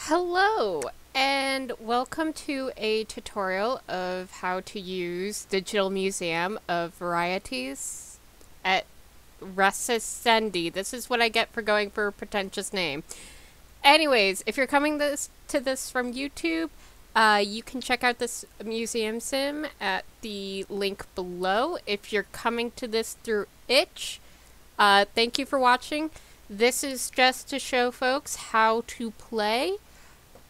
Hello, and welcome to a tutorial of how to use Digital Museum of Varietas at Resciscendi. This is what I get for going for a pretentious name. Anyways, if you're coming to this from YouTube, you can check out this museum sim at the link below. If you're coming to this through itch, thank you for watching. This is just to show folks how to play.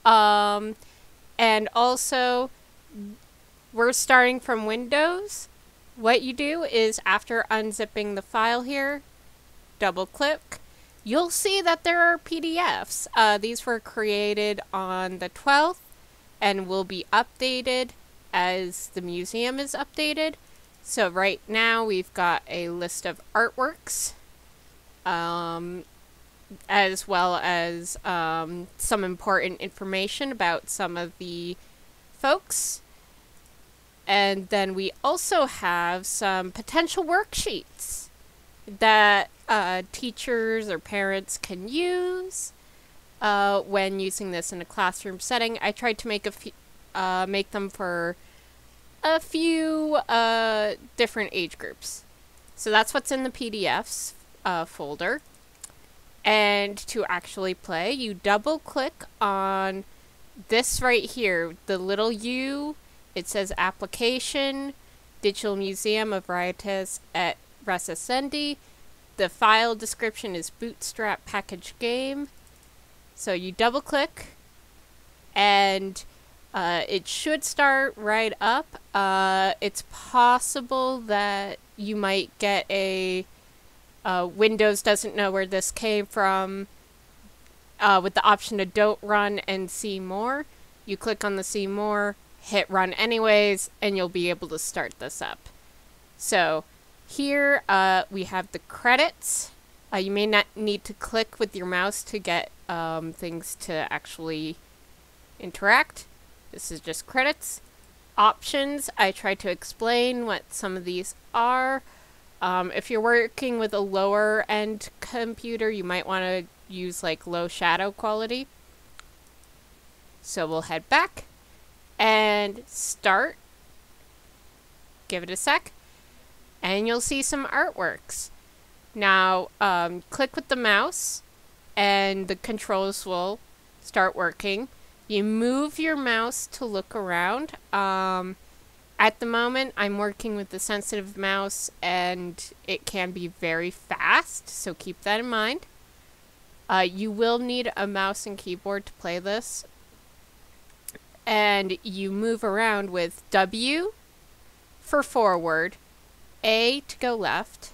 And also, we're starting from Windows. What you do is, after unzipping the file here, double click, you'll see that there are PDFs. These were created on the 12th and will be updated as the museum is updated. So right now we've got a list of artworks, as well as some important information about some of the folks. And then we also have some potential worksheets that teachers or parents can use when using this in a classroom setting. I tried to make make them for a few different age groups. So that's what's in the PDFs folder. And to actually play, you double click on this right here, the little U. It says Application, Digital Museum of Varietas at Resciscendi. The file description is Bootstrap Package Game. So you double click, and it should start right up. It's possible that you might get a Windows doesn't know where this came from with the option to don't run and see more. You click on the see more, hit run anyways, and you'll be able to start this up. So here we have the credits. You may not need to click with your mouse to get things to actually interact. This is just credits. Options, I tried to explain what some of these are. If you're working with a lower end computer, you might want to use like low shadow quality. So we'll head back and start. Give it a sec, and you'll see some artworks. Now, click with the mouse and the controls will start working. You move your mouse to look around. At the moment, I'm working with the sensitive mouse, and it can be very fast, so keep that in mind. You will need a mouse and keyboard to play this. And you move around with W for forward, A to go left,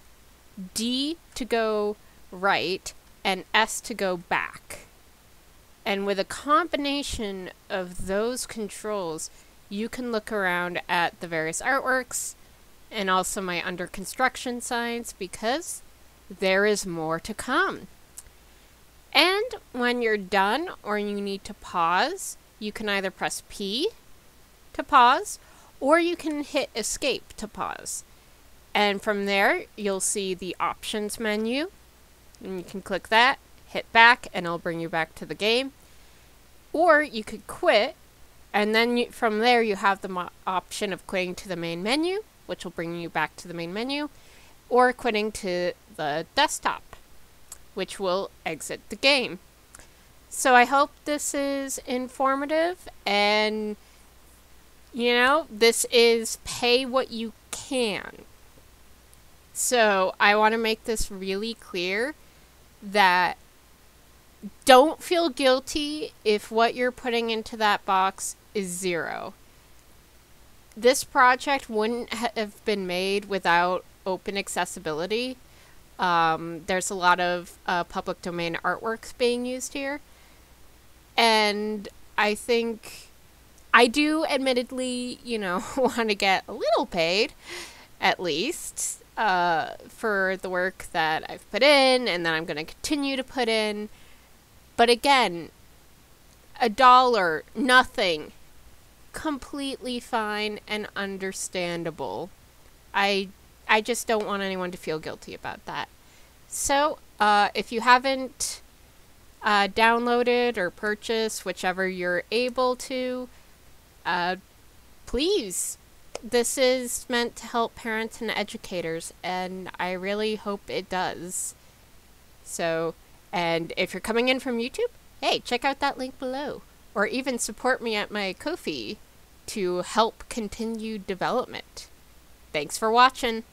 D to go right, and S to go back. And with a combination of those controls, you can look around at the various artworks and also my under construction signs, because there is more to come. And when you're done or you need to pause, you can either press P to pause, or you can hit escape to pause. And from there, you'll see the options menu, and you can click that, hit back, and it'll bring you back to the game. Or you could quit, and then from there you have the option of quitting to the main menu, which will bring you back to the main menu, or quitting to the desktop, which will exit the game. So I hope this is informative, and you know, this is pay what you can. So I want to make this really clear that don't feel guilty if what you're putting into that box is 0. This project wouldn't have been made without open accessibility. There's a lot of public domain artworks being used here. And I think I do admittedly, you know, want to get a little paid, at least, for the work that I've put in and that I'm going to continue to put in. But again, $1, nothing, completely fine and understandable. I just don't want anyone to feel guilty about that. So, if you haven't download it or purchase, whichever you're able to. Please. This is meant to help parents and educators, and I really hope it does. So, and if you're coming in from YouTube, hey, check out that link below. Or even support me at my Ko-fi to help continue development. Thanks for watching.